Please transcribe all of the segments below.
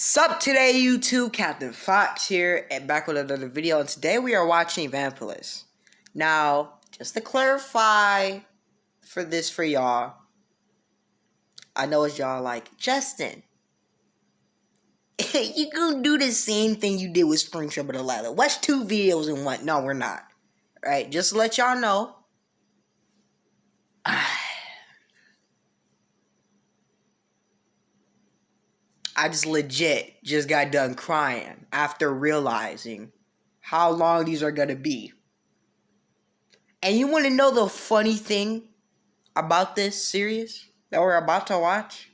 Sup today, YouTube? Captain Fox here, and back with another video. And today we are watching Vampiolence. Now, just to clarify for y'all, I know it's y'all like, Justin, you gonna do the same thing you did with Springtrap of the Ladder. Watch 2 videos in one. No, we're not. Right? Just to let y'all know. I just legit just got done crying after realizing how long these are gonna be. And you want to know the funny thing about this series that we're about to watch?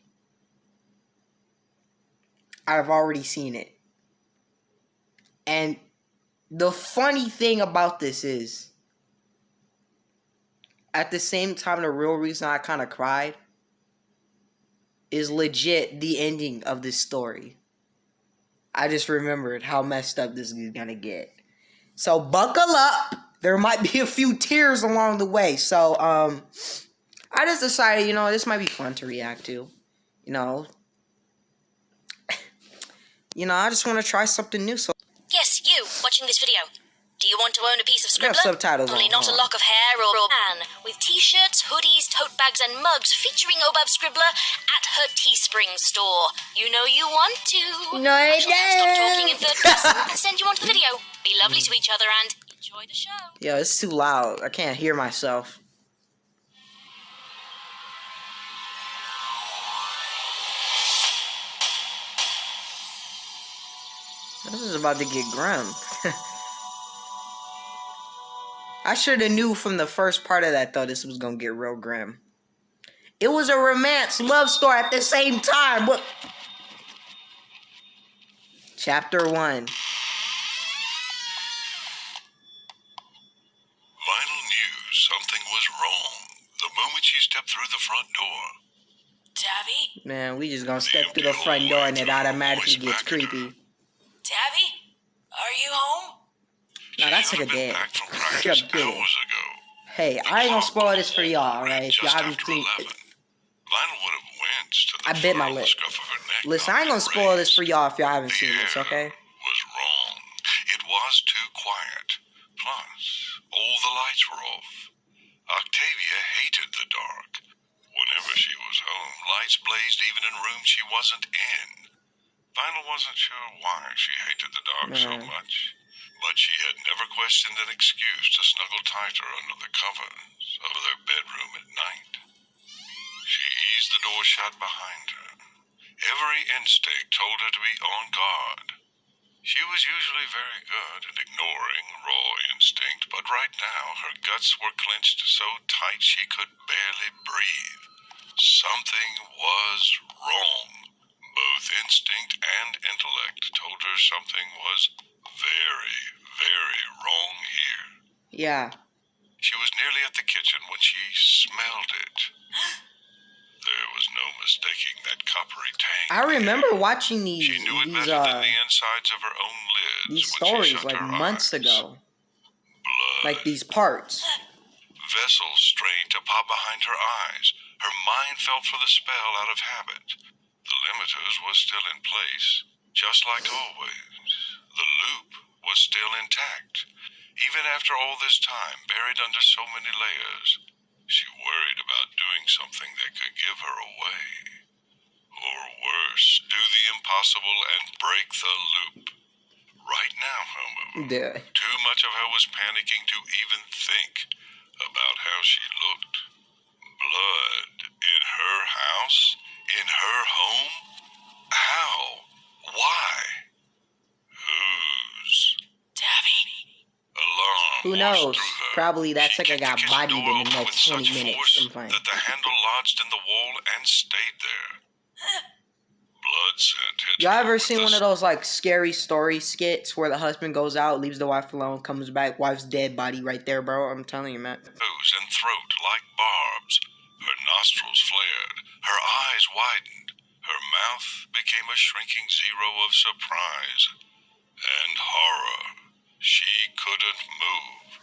I've already seen it. And the funny thing about this is, at the same time, the real reason I kind of cried is legit the ending of this story. I just remembered how messed up this is gonna get. So buckle up. There might be a few tears along the way. So, I just decided, this might be fun to react to. I just want to try something new. So yes, you, watching this video. Do you want to own a piece of scribbler? Subtitles Only on, not a lock of hair or man. With t-shirts, hoodies, tote bags and mugs featuring Obab Scribbler at her Teespring store. You know you want to. No, I shall now stop talking in third person and send you on to the video. Be lovely to each other and enjoy the show. Yo, it's too loud. I can't hear myself. This is about to get grim. I should have knew from the first part of that, though, this was going to get real grim. It was a romance love story at the same time. What? Chapter 1. Lionel knew something was wrong the moment she stepped through the front door. Tabby? Man, we just going to step through the front door and it automatically gets creepy. Tabby? Are you home? No, that's like a dad. Hours ago. Hey, I ain't gonna spoil this for y'all, right? If y'all haven't seen it. Lionel would have winced to the I bit my lip. Listen, I ain't gonna spoil this for y'all if y'all haven't seen this, okay? Was wrong. It was too quiet. Plus, all the lights were off. Octavia hated the dark. Whenever she was home, lights blazed even in rooms she wasn't in. Lionel wasn't sure why she hated the dark so much. But she had never questioned an excuse to snuggle tighter under the covers of their bedroom at night. She eased the door shut behind her. Every instinct told her to be on guard. She was usually very good at ignoring raw instinct, but right now her guts were clenched so tight she could barely breathe. Something was wrong. Both instinct and intellect told her something was very, very wrong here. Yeah. She was nearly at the kitchen when she smelled it. There was no mistaking that coppery tang. I remember watching these. She knew it better than the insides of her own lids. These stories like months ago. Blood. Like these parts. Vessels strained to pop behind her eyes. Her mind felt for the spell out of habit. The limiters was still in place, just like always. The loop was still intact. Even after all this time, buried under so many layers, she worried about doing something that could give her away. Or worse, do the impossible and break the loop. Right now, however, too much of her was panicking to even think about how she looked. Blood in her house? In her home? How? Why? Whose? Tabby? Alarm. Who knows? Probably that sucker got bodied in the next 20 minutes. That the handle lodged in the wall and stayed there. Blood scent hit. Y'all ever seen one of those like scary story skits where the husband goes out, leaves the wife alone, comes back, wife's dead body right there, bro? I'm telling you, man. Nose and throat like barbs. Her nostrils flared. Her eyes widened. Her mouth became a shrinking zero of surprise and horror. She couldn't move.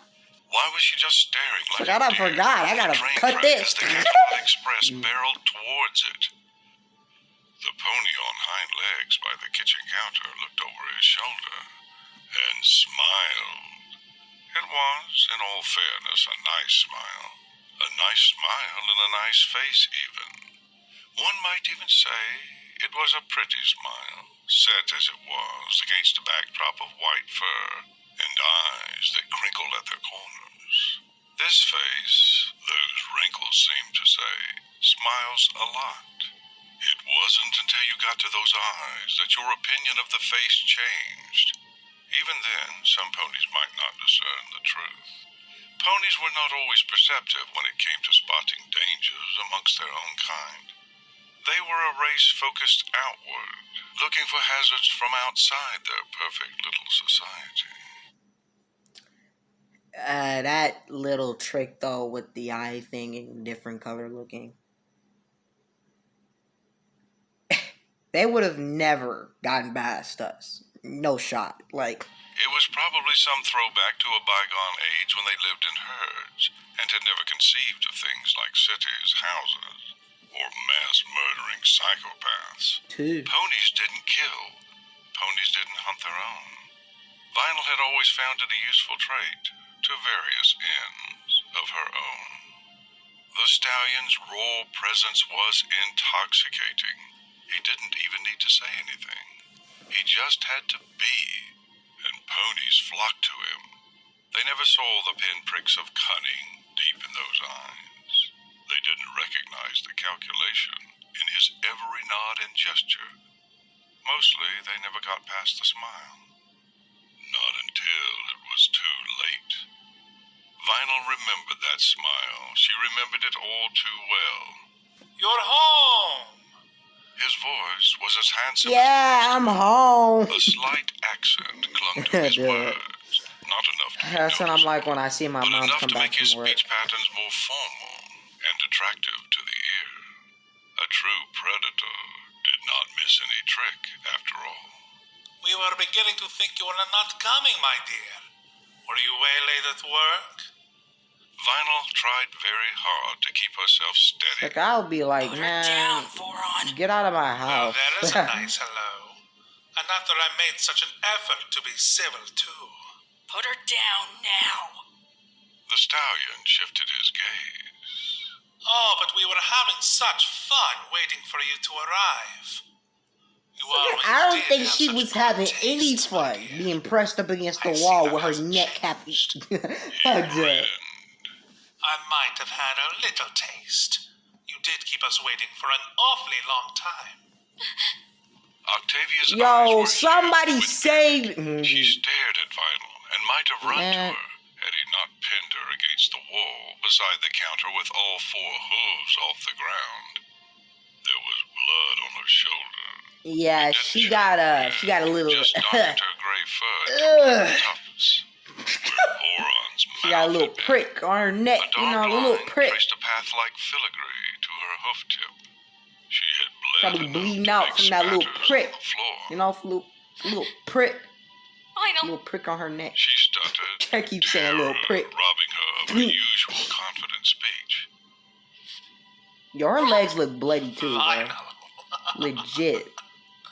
Why was she just staring like I forgot. I gotta cut this. As the Cadillac Express barreled towards it. The pony on hind legs by the kitchen counter looked over his shoulder and smiled. It was, in all fairness, a nice smile. A nice smile and a nice face, even. One might even say it was a pretty smile, set as it was against a backdrop of white fur and eyes that crinkled at their corners. This face, those wrinkles seemed to say, smiles a lot. It wasn't until you got to those eyes that your opinion of the face changed. Even then, some ponies might not discern the truth. Ponies were not always perceptive when it came to spotting dangers amongst their own kind. They were a race focused outward, looking for hazards from outside their perfect little society. That little trick, though, with the eye thing and different color looking. They would have never gotten past us. No shot. Like, it was probably some throwback to a bygone age when they lived in herds and had never conceived of things like cities, houses, or mass-murdering psychopaths. Ponies didn't kill. Ponies didn't hunt their own. Vinyl had always found it a useful trait to various ends of her own. The stallion's raw presence was intoxicating. He didn't even need to say anything. He just had to be, and ponies flocked to him. They never saw the pinpricks of cunning deep in those eyes. They didn't recognize the calculation in his every nod and gesture. Mostly, they never got past the smile. Not until it was too late. Vinyl remembered that smile. She remembered it all too well. You're home! His voice was as handsome yeah, I'm home. A slight accent clung to his words. Not enough to That's what I'm like when I see my but mom enough come to back make his from work. speech patterns more formal and attractive to the ear. A true predator did not miss any trick, after all. We were beginning to think you were not coming, my dear. Were you waylaid at work? Vinyl tried very hard to keep herself steady. Like, I'll be like, Put her man, down, Voron. get out of my Well, house. there is a nice hello. And after I made such an effort to be civil, too. Put her down now. The stallion shifted his gaze. Oh, but we were having such fun waiting for you to arrive. You always I don't did think have she such was good having taste, any my fun dear. being pressed up against the I see wall that with her hasn't neck cap. changed. Like, I might have had a little taste. You did keep us waiting for an awfully long time. Octavia's eyes yo, were somebody huge with save. panic. She stared at Vinyl and might have run to Yeah. her had he not pinned her against the wall beside the counter with all four hooves off the ground. There was blood on her shoulder. Yeah, she got a little. Just docked her gray fur Ugh. into tufts. Where Voron's She got a mouth little had been. prick on her neck, A you know, dark a little line prick. traced a path like filigree to her hoof tip. She had bled Probably enough bleeding to out make from that little spatters prick. on the floor. You know, little prick, Vinyl. little prick on her neck. She stuttered, I keep saying little terror prick. robbing her of her usual confident speech. Yo, her legs look bloody too, bro. Vinyl. Legit.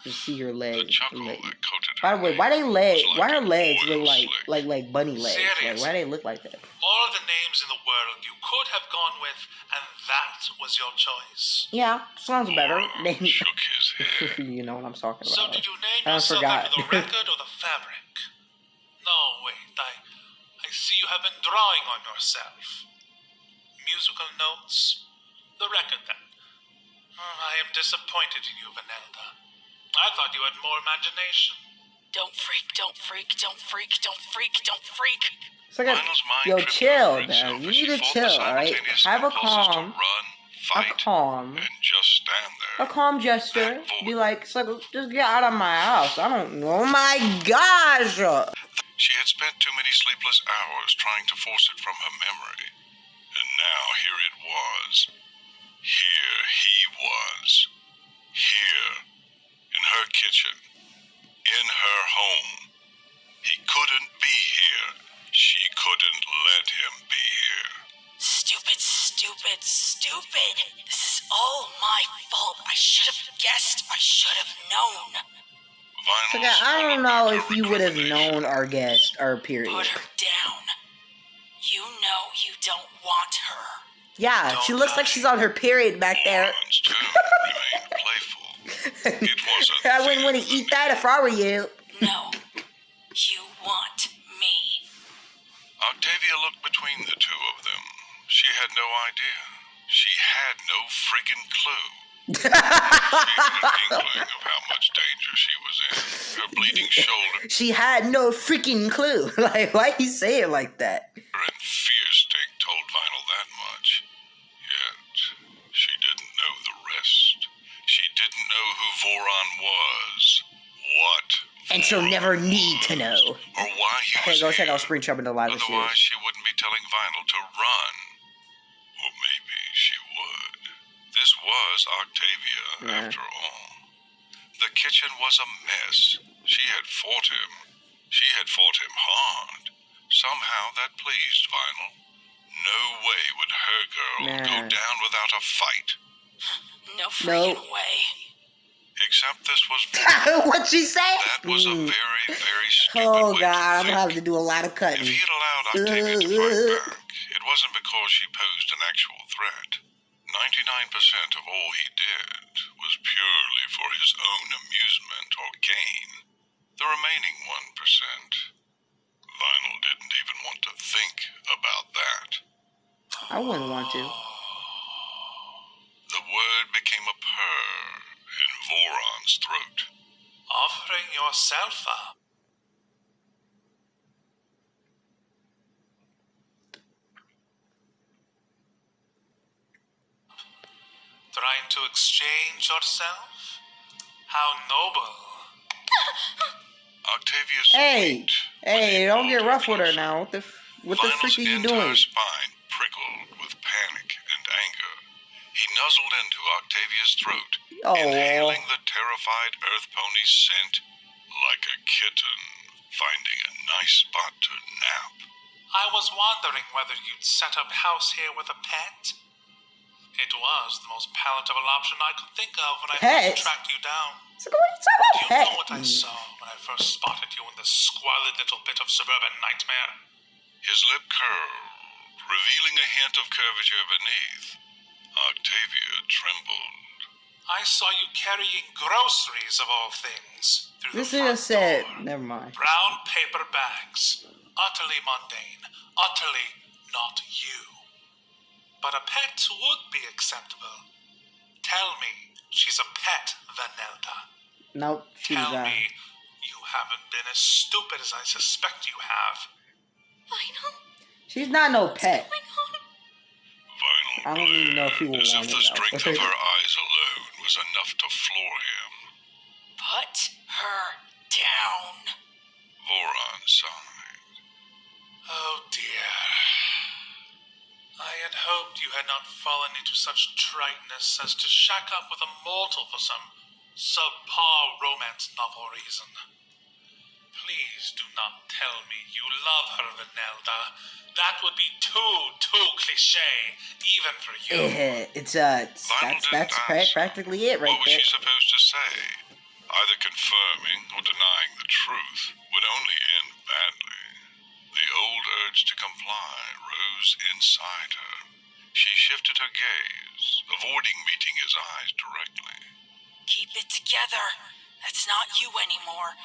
Just see her The legs. chuckle Like, that coated her by the way, why name they legs? was Why her like an legs oil look slick. like bunny legs? Like, Seriously. why they look like that? All the names in the world you could have gone with, and that was your choice. Yeah, sounds better. Voron shook his head. You know what I'm talking So about. did you name I yourself forgot. after the record or the fabric? No, wait, I see you have been drawing on yourself. Musical notes? The record, then. I am disappointed in you, Vanelda. I thought you had more imagination. Don't freak, don't freak, don't freak, don't freak, don't freak. It's like Vinyl's mind yo, tripped chill, over itself man. You as she need to fought the chill, alright? simultaneous Have a impulses to calm, run, fight, and just stand there. a calm gesture. Be like, just get out of my house. I don't know. Oh my gosh. She had spent too many sleepless hours trying to force it from her memory. And now here it was. Here he was. Here. In her kitchen. In her home. He couldn't be here. She couldn't let him be here. Stupid, stupid, stupid. stupid. This is all my fault. I should have guessed. I should have known. Vinyl So, I swallowed don't back know her if you would have recrimination. known our guest, or period. Put her down. You know you don't want her. Yeah, she looks like she's on her period back there. Voron's tone remained playful. It wasn't I wouldn't want to eat that if I were you. No. You want me. Octavia looked between the two of them. She had no idea. She had no friggin' clue. She had an inkling of how much danger she was in. Her bleeding shoulder She had no freaking clue. Like, why you say it like that? and fear stink told Vinyl that much. Yet, she didn't know the rest. She didn't know who Voron was. What And she'll never need to know. or why he Hey, was go check here. out Spring Trap in the live Otherwise, she wouldn't be telling Vinyl to run. Or maybe she would. This was Octavia, after all. The kitchen was a mess. She had fought him. She had fought him hard. Somehow that pleased Vinyl. No way would her girl go down without a fight. No freaking way. Except this was What'd she say? That was a very, very stupid Oh way god, to I'm think. gonna have to do a lot of If cutting. he had allowed Octavia to fight back, it wasn't because she posed an actual threat. 99% of all he did was purely for his own amusement or gain. The remaining 1%, Vinyl didn't even want to think about that. I wouldn't want to. The word became a purr in Voron's throat. Offering yourself up. Trying to exchange yourself? How noble. Octavia's Hey, feet don't get pulled rough with her closer. now. What the Vinyl's freak are you entire doing? spine prickled with panic and anger. He nuzzled into Octavia's throat, Oh. inhaling the terrified earth pony's scent like a kitten finding a nice spot to nap. I was wondering whether you'd set up house here with a pet. It was the most palatable option I could think of when I Pet? first tracked you down. So what are you Do talking you about? know what I saw when I first spotted you in this squalid little bit of suburban nightmare? His lip curled, revealing a hint of curvature beneath. Octavia trembled. I saw you carrying groceries of all things through This the front is said. door. Never mind. Brown paper bags. Utterly mundane. Utterly not you. But a pet would be acceptable. Tell me she's a pet, Vanelda. Nope, she's Tell me you haven't been as stupid as I suspect you have. Vinyl, she's not no pet. going on? Vinyl I don't even know if he will as want if to the know. strength of her eyes alone was enough to floor him. Put her down. Voron sighed. Oh dear. I had hoped you had not fallen into such triteness as to shack up with a mortal for some subpar romance novel reason. Please do not tell me you love her, Vanelda. That would be too cliché, even for you. That's practically it right What was there. she supposed to say? Either confirming or denying the truth would only end badly. The old urge to comply rose inside her. She shifted her gaze, avoiding meeting his eyes directly. Keep it together. That's not you anymore.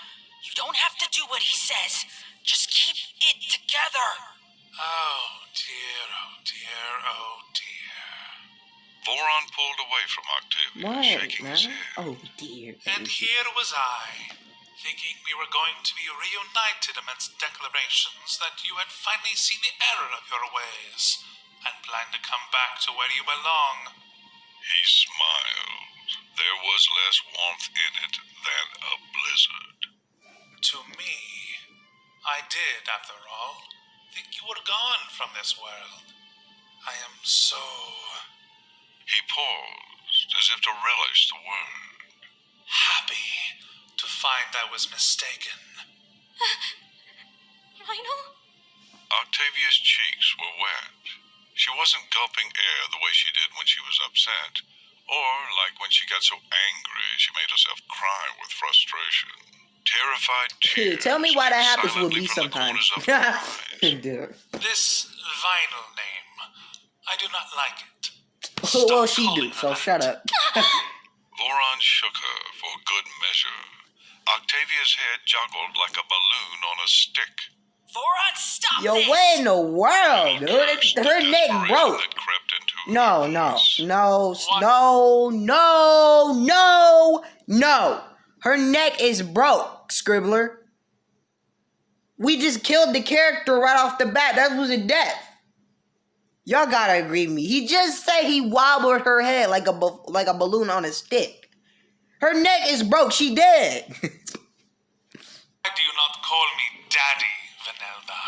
You don't have to do what he says. Just keep it together. Oh dear, oh dear, oh dear. Voron pulled away from Octavia, What, shaking his man? head. Oh dear. And here was I, thinking we were going to be reunited amidst declarations that you had finally seen the error of your ways and planned to come back to where you belong. He smiled. There was less warmth in it than a blizzard. To me, I did, after all, think you were gone from this world. I am so... He paused, as if to relish the word. happy to find I was mistaken. Vinyl? Octavia's cheeks were wet. She wasn't gulping air the way she did when she was upset, or like when she got so angry she made herself cry with frustration. Terrified tears Tell me why that happens with silently me from the sometimes. corners of her eyes. Dude. This vinyl name, I do not like it. Well, Stop she do, calling her so that. shut up. Voron shook her for good measure. Octavia's head joggled like a balloon on a stick. Voron, stop Yo, this! what in the world, dude? Cursed the Her neck desperation broke. that crept into her No. voice. Her neck is broke, Scribbler. We just killed the character right off the bat. That was a death. Y'all gotta agree with me. He just said he wobbled her head like a balloon on a stick. Her neck is broke. She dead. Why do you not call me Daddy, Vanelda?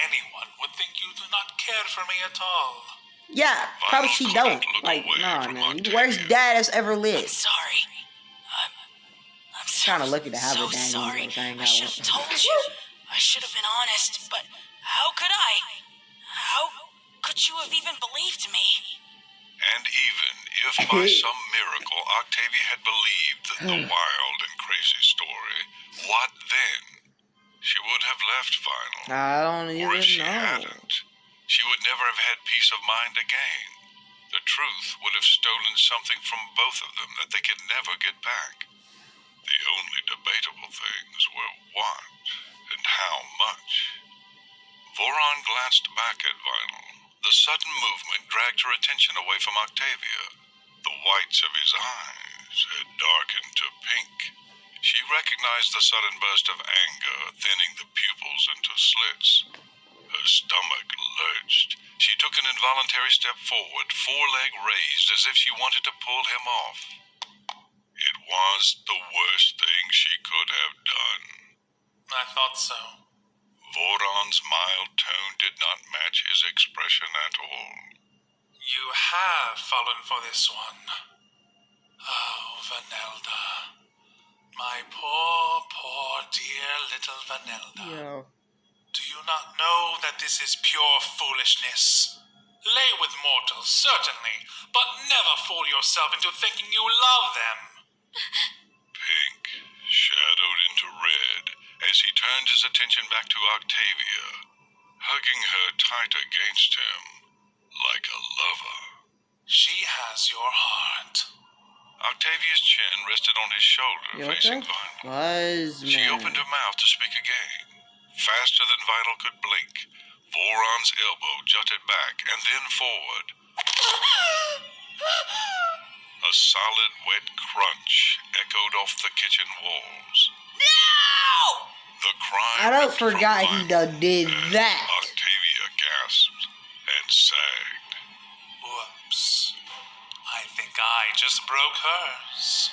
Anyone would think you do not care for me at all. Yeah, probably she don't. Like, nah, man. Worst dad that's ever lived. Sorry. I'm so, Kinda lucky to have so a dad sorry. who's hanging I out should with. have told you. I should have been honest, but how could I? How could you have even believed me? And even if by some miracle Octavia had believed the wild and crazy story, what then? She would have left Vinyl. I don't Or if she even know. hadn't, she would never have had peace of mind again. The truth would have stolen something from both of them that they could never get back. The only debatable things were what and how much. Voron glanced back at Vinyl. The sudden movement dragged her attention away from Octavia. The whites of his eyes had darkened to pink. She recognized the sudden burst of anger, thinning the pupils into slits. Her stomach lurched. She took an involuntary step forward, foreleg raised as if she wanted to pull him off. It was the worst thing she could have done. I thought so. Voron's mild tone did not match his expression at all. You have fallen for this one. Oh, Vanelda. My poor, dear little Vanelda. Yo. Do you not know that this is pure foolishness? Lay with mortals, certainly, but never fool yourself into thinking you love them. Pink shadowed into red as he turned his attention back to Octavia, hugging her tight against him like a lover. She has your heart. Octavia's chin rested on his shoulder, Yo, what facing the Vinyl. fuzz, She man? opened her mouth to speak again. Faster than Vinyl could blink, Voron's elbow jutted back and then forward. A solid, wet crunch echoed off the kitchen walls. No! The cry I don't ripped from forgot he Vinyl, done did and that. Octavia gasped and sagged. Whoops. I think I just broke hers.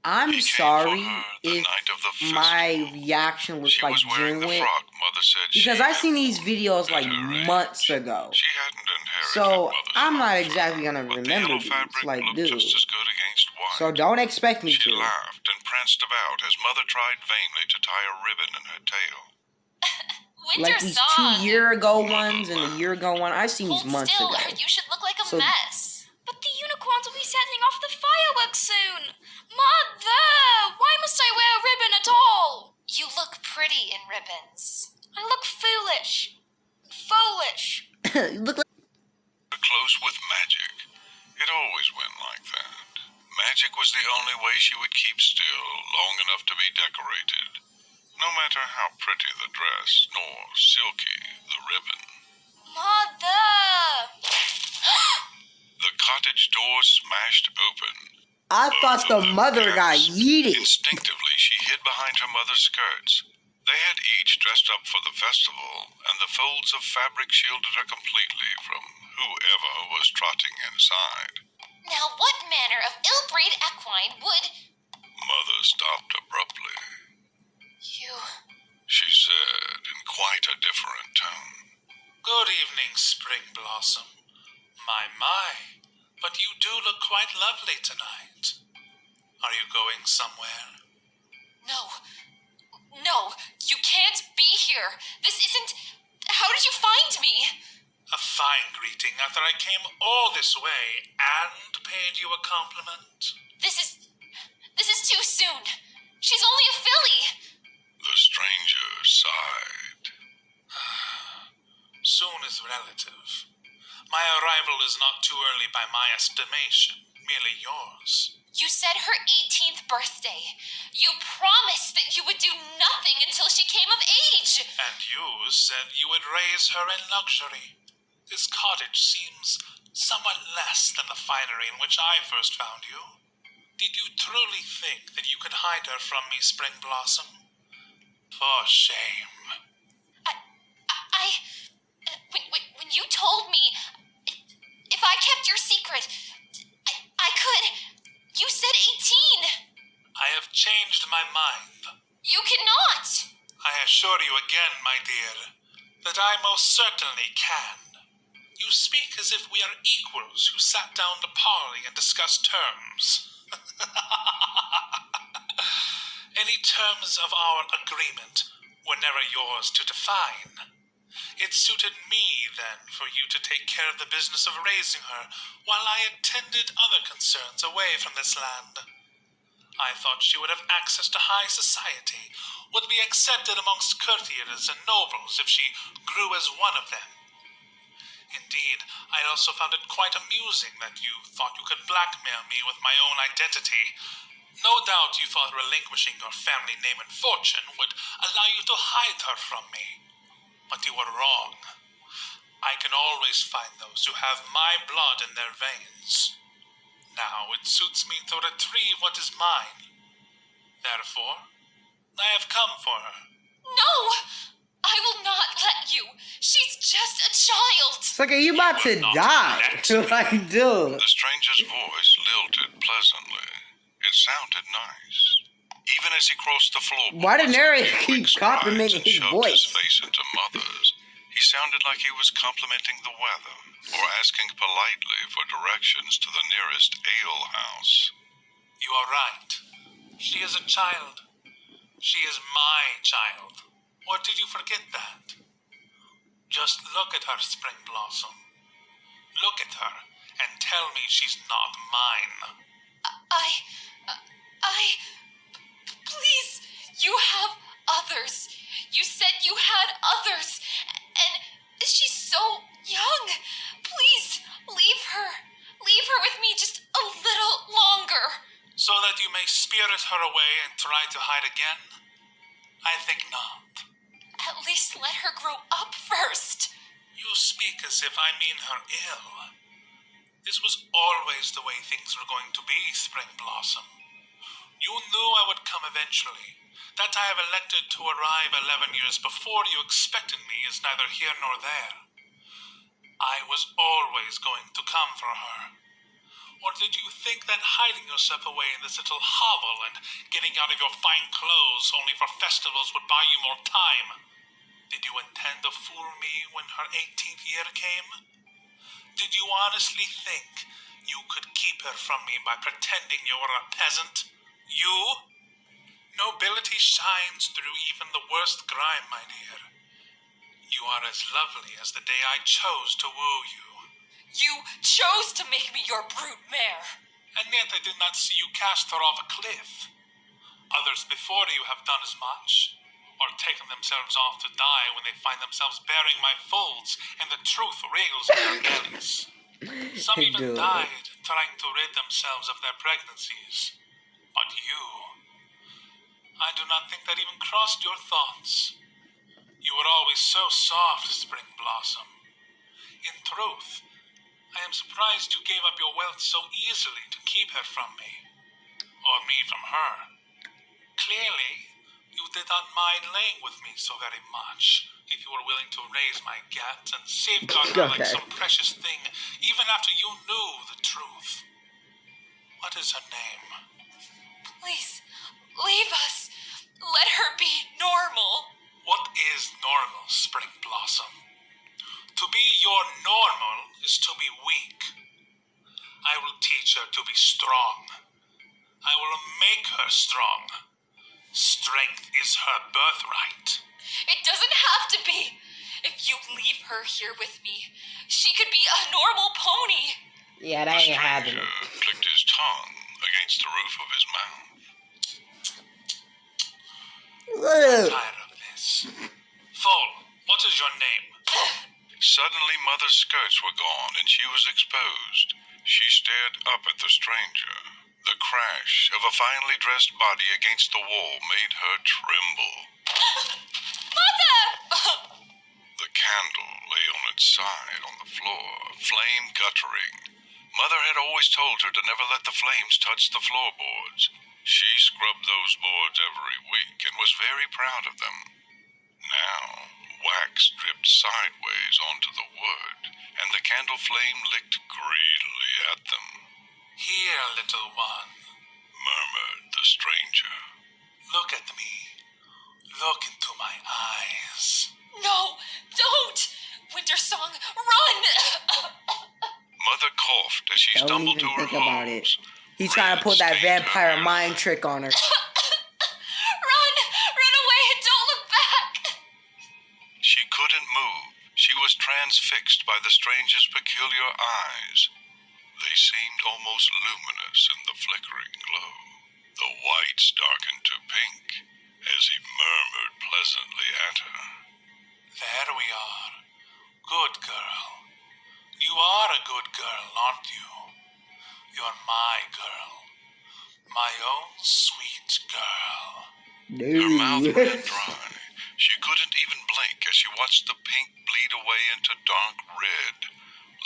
I'm He came sorry for her the if night of the my festival. reaction was She like was wearing the genuine, frock Mother said because she I seen these had videos at like her age. months ago. She hadn't inherited So Mother's I'm not love for exactly her, gonna but the remember yellow these. fabric Like, looked dude. just as good against white. So don't expect me She to. laughed and pranced about as Mother tried vainly to tie a ribbon in her tail. Winter Like these song. 2 year ago ones and the year ago one. I seen these Hold months still, ago. or you should look like a So- mess. But the unicorns will be setting off the fireworks soon. Mother, why must I wear a ribbon at all? You look pretty in ribbons. I look foolish. Foolish. You look like Close with magic. It always went like that. Magic was the only way she would keep still long enough to be decorated. No matter how pretty the dress, nor silky the ribbon. Mother! The cottage door smashed open. I Both thought of the them mother got gasped. yeeted. Instinctively, she hid behind her mother's skirts. They had each dressed up for the festival, and the folds of fabric shielded her completely from whoever was trotting inside. Now what manner of ill-bred equine would... Mother stopped abruptly. You... She said in quite a different tone. Good evening, Spring Blossom. My, but you do look quite lovely tonight. Are you going somewhere? No. No, you can't be here. This isn't... How did you find me? A fine greeting after I came all this way and paid you a compliment. This is too soon. She's only a filly. The stranger sighed. Soon is relative. My arrival is not too early by my estimation, merely yours. You said her 18th birthday. You promised that you would do nothing until she came of age. And you said you would raise her in luxury. This cottage seems somewhat less than the finery in which I first found you. Did you truly think that you could hide her from me, Spring Blossom? For shame. When you told me if I kept your secret, I could. You said 18. I have changed my mind. You cannot. I assure you again, my dear, that I most certainly can. You speak as if we are equals who sat down to parley and discuss terms. Any terms of our agreement were never yours to define. It suited me, then, for you to take care of the business of raising her, while I attended other concerns away from this land. I thought she would have access to high society, would be accepted amongst courtiers and nobles if she grew as one of them. Indeed, I also found it quite amusing that you thought you could blackmail me with my own identity. No doubt you thought relinquishing your family name and fortune would allow you to hide her from me. But you were wrong. I can always find those who have my blood in their veins. Now it suits me to retrieve what is mine. Therefore, I have come for her. No! I will not let you. She's just a child. It's like, are you about to will not die? let Like, dude. The stranger's voice lilted pleasantly. It sounded nice. Even as he crossed the floor, Why did narrator keep complimenting his voice? His face into Mother's, he sounded like he was complimenting the weather or asking politely for directions to the nearest ale house. You are right. She is a child. She is my child. Or did you forget that? Just look at her, Spring Blossom. Look at her and tell me she's not mine. Please, you have others. You said you had others. And she's so young. Please, leave her. Leave her with me just a little longer. So that you may spirit her away and try to hide again? I think not. At least let her grow up first. You speak as if I mean her ill. This was always the way things were going to be, Spring Blossom. You knew I would come eventually. That I have elected to arrive 11 years before you expected me is neither here nor there. I was always going to come for her. Or did you think that hiding yourself away in this little hovel and getting out of your fine clothes only for festivals would buy you more time? Did you intend to fool me when her 18th year came? Did you honestly think you could keep her from me by pretending you were a peasant? You? Nobility shines through even the worst grime, my dear. You are as lovely as the day I chose to woo you. You chose to make me your brood mare. And yet I did not see you cast her off a cliff. Others before you have done as much, or taken themselves off to die when they find themselves bearing my folds and the truth rails in their bellies. Some even died trying to rid themselves of their pregnancies. But you, I do not think that even crossed your thoughts. You were always so soft, Spring Blossom. In truth, I am surprised you gave up your wealth so easily to keep her from me. Or me from her. Clearly, you did not mind laying with me so very much, if you were willing to raise my get and safeguard her like some precious thing, even after you knew the truth. What is her name? Please, leave us. Let her be normal. What is normal, Spring Blossom? To be your normal is to be weak. I will teach her to be strong. I will make her strong. Strength is her birthright. It doesn't have to be. If you leave her here with me, she could be a normal pony. Yeah, The that ain't stranger happening. clicked his tongue against the roof of his mouth. Ugh. Tired of this. Foal, what is your name? Suddenly, Mother's skirts were gone, and she was exposed. She stared up at the stranger. The crash of a finely dressed body against the wall made her tremble. Mother! The candle lay on its side on the floor, flame guttering. Mother had always told her to never let the flames touch the floorboards. She scrubbed those boards every week and was very proud of them. Now, wax dripped sideways onto the wood, and the candle flame licked greedily at them. Here, little one. Murmured the stranger. Look at me. Look into my eyes. No, don't! Winter Song, run! Mother coughed as she Don't stumbled even to her think about it. hose. He's trying to pull that Red stained her vampire hair. mind trick on her. Run! Run away and don't look back! She couldn't move. She was transfixed by the stranger's peculiar eyes. They seemed almost luminous in the flickering glow. The whites darkened to pink as he murmured pleasantly at her. There we are. Good girl. You are a good girl, aren't you? You're my girl. My own sweet girl. Her mouth No. ran dry. She couldn't even blink as she watched the pink bleed away into dark red,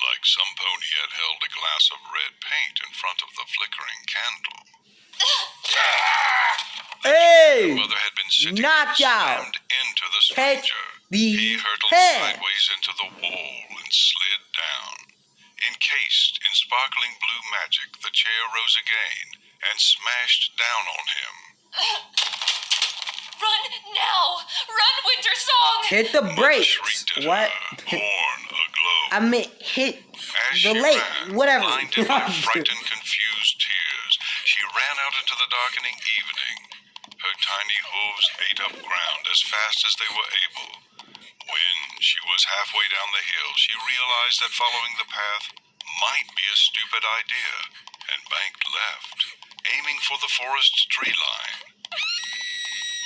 like some pony had held a glass of red paint in front of the flickering candle. Hey! Mother had been sitting Knocked out. slammed into the Catch stranger. the He hurtled head. sideways into the wall and slid down. Encased in sparkling blue magic, the chair rose again and smashed down on him. Run now! Run, Winter Song! Hit the Mother brakes. shrieked at What? her, horn aglow. I meant hit As the she lake. ran, Whatever. blinded by frightened, confused tears, she ran out into the darkening evening. Her tiny hooves ate up ground as fast as they were able. When she was halfway down the hill, she realized that following the path might be a stupid idea, and banked left, aiming for the forest tree line.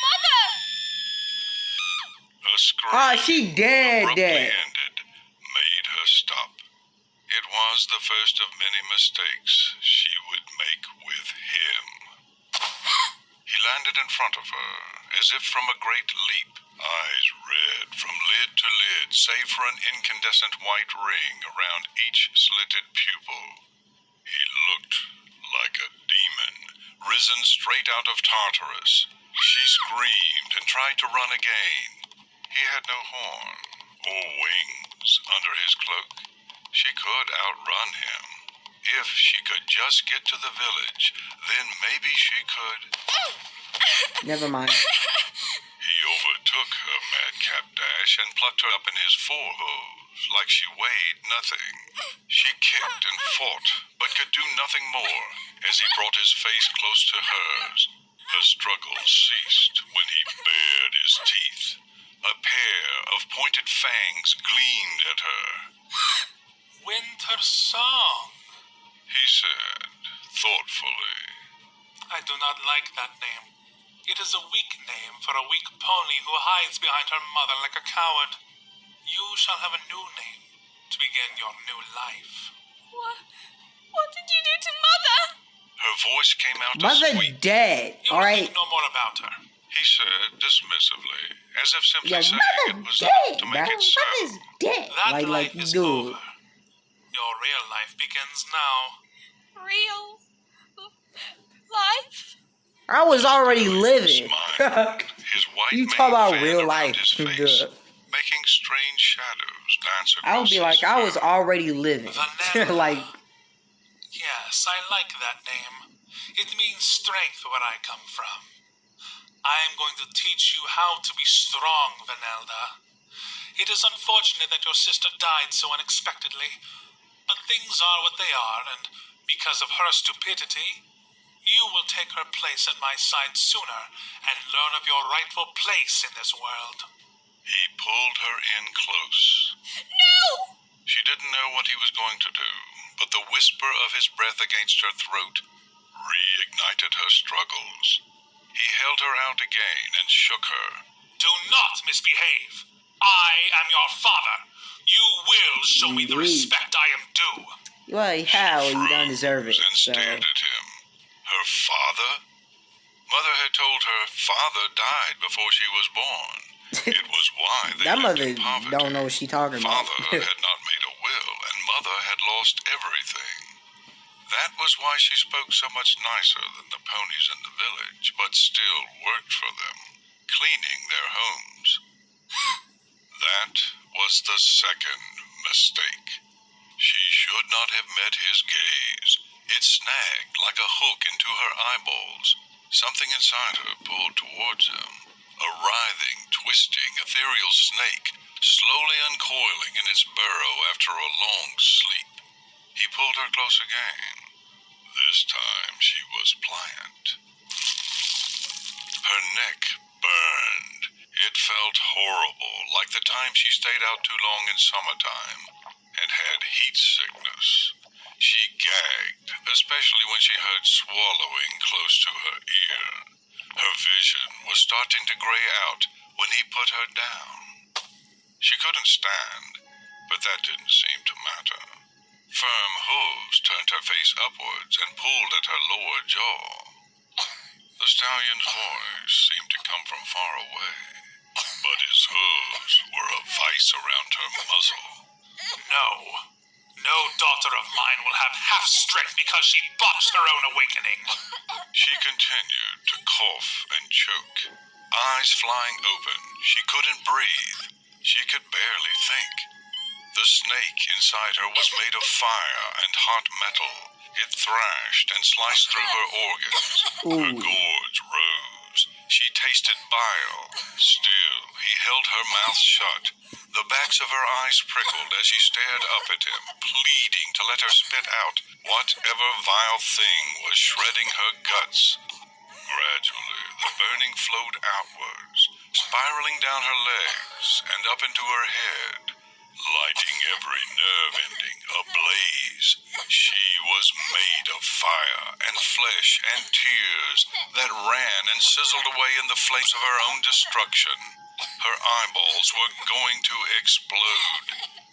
Mother! A scream Oh, she dead, abruptly dead. ended, made her stop. It was the first of many mistakes she would make with him. He landed in front of her, as if from a great leap, eyes red from lid to lid, save for an incandescent white ring around each slitted pupil. He looked like a demon, risen straight out of Tartarus. She screamed and tried to run again. He had no horn or wings under his cloak. She could outrun him. If she could just get to the village, then maybe she could. Never mind. He overtook her madcap dash and plucked her up in his forehooves like she weighed nothing. She kicked and fought, but could do nothing more as he brought his face close to hers. Her struggle ceased when he bared his teeth. A pair of pointed fangs gleamed at her. Winter Song. He said, thoughtfully. I do not like that name. It is a weak name for a weak pony who hides behind her mother like a coward. You shall have a new name to begin your new life. What did you do to Mother? Her voice came out as Mother sweet. dead. You All will right. think no more about her. He said dismissively, as if simply Your saying it mother was dead, enough to bro. make it so. Mother's dead. That Like life is dude. over. Your real life begins now. Real life? I was already living. Smiled. His white You mane talk about fan real around life. his face, Duh. making strange shadows dance across I would be like, his I was fur. already living. Vanilla. Like, Yes, I like that name. It means strength where I come from. I am going to teach you how to be strong, Vanelda. It is unfortunate that your sister died so unexpectedly, But things are what they are, and because of her stupidity, you will take her place at my side sooner and learn of your rightful place in this world. He pulled her in close. No! She didn't know what he was going to do, but the whisper of his breath against her throat reignited her struggles. He held her out again and shook her. Do not misbehave. I am your father. You will show me the respect I am due. Well, hell, you don't deserve it. And So. stared at him. Her father? Mother had told her father died before she was born. It was why they That lived mother in poverty. don't know what she talking about. Father had not made a will, and mother had lost everything. That was why she spoke so much nicer than the ponies in the village, but still worked for them, cleaning their homes. That was the second mistake. She should not have met his gaze. It snagged like a hook into her eyeballs. Something inside her pulled towards him. A writhing, twisting, ethereal snake, slowly uncoiling in its burrow after a long sleep. He pulled her close again. This time she was pliant. Her neck burned. It felt horrible, like the time she stayed out too long in summertime and had heat sickness. She gagged, especially when she heard swallowing close to her ear. Her vision was starting to gray out when he put her down. She couldn't stand, but that didn't seem to matter. Firm hooves turned her face upwards and pulled at her lower jaw. The stallion's voice seemed to come from far away, but his hooves were a vice around her muzzle. No. No daughter of mine will have half strength because she botched her own awakening. She continued to cough and choke, eyes flying open. She couldn't breathe. She could barely think. The snake inside her was made of fire and hot metal. It thrashed and sliced through her organs. Her gorge rose. She tasted bile. Still, he held her mouth shut. The backs of her eyes prickled as she stared up at him, pleading to let her spit out whatever vile thing was shredding her guts. Gradually, the burning flowed outwards, spiraling down her legs and up into her head, lighting every nerve ending ablaze. She was made of fire and flesh and tears that ran and sizzled away in the flames of her own destruction. Her eyeballs were going to explode.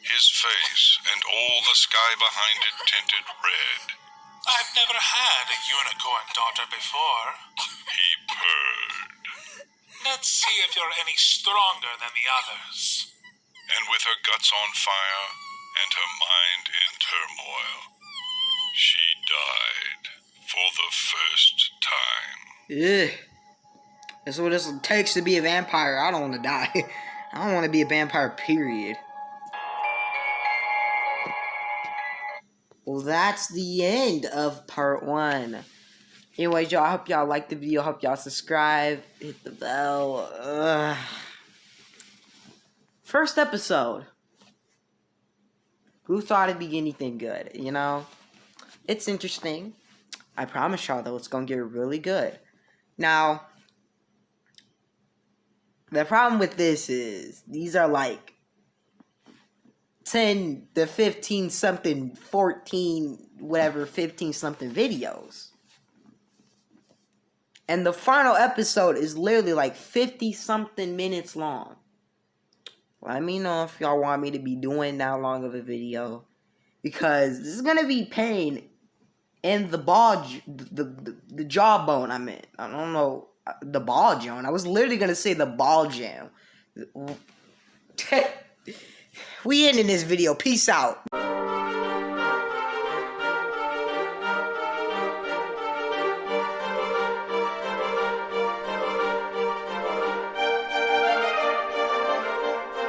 His face and all the sky behind it tinted red. I've never had a unicorn daughter before. He purred. Let's see if you're any stronger than the others. And with her guts on fire and her mind in turmoil, she died for the first time. Ugh. That's what it takes to be a vampire. I don't want to die. I don't want to be a vampire, period. Well, that's the end of part 1. Anyways, y'all, I hope y'all liked the video. I hope y'all subscribe. Hit the bell. First episode. Who thought it'd be anything good, you know? It's interesting. I promise y'all, though, it's going to get really good. Now, the problem with this is, these are like 10 to 15 something, 14, whatever, 15 something videos. And the final episode is literally like 50 something minutes long. Let me know if y'all want me to be doing that long of a video, because this is going to be pain in the the jawbone I'm in. I don't know. The ball jam. I was literally going to say the ball jam. We ending this video. Peace out.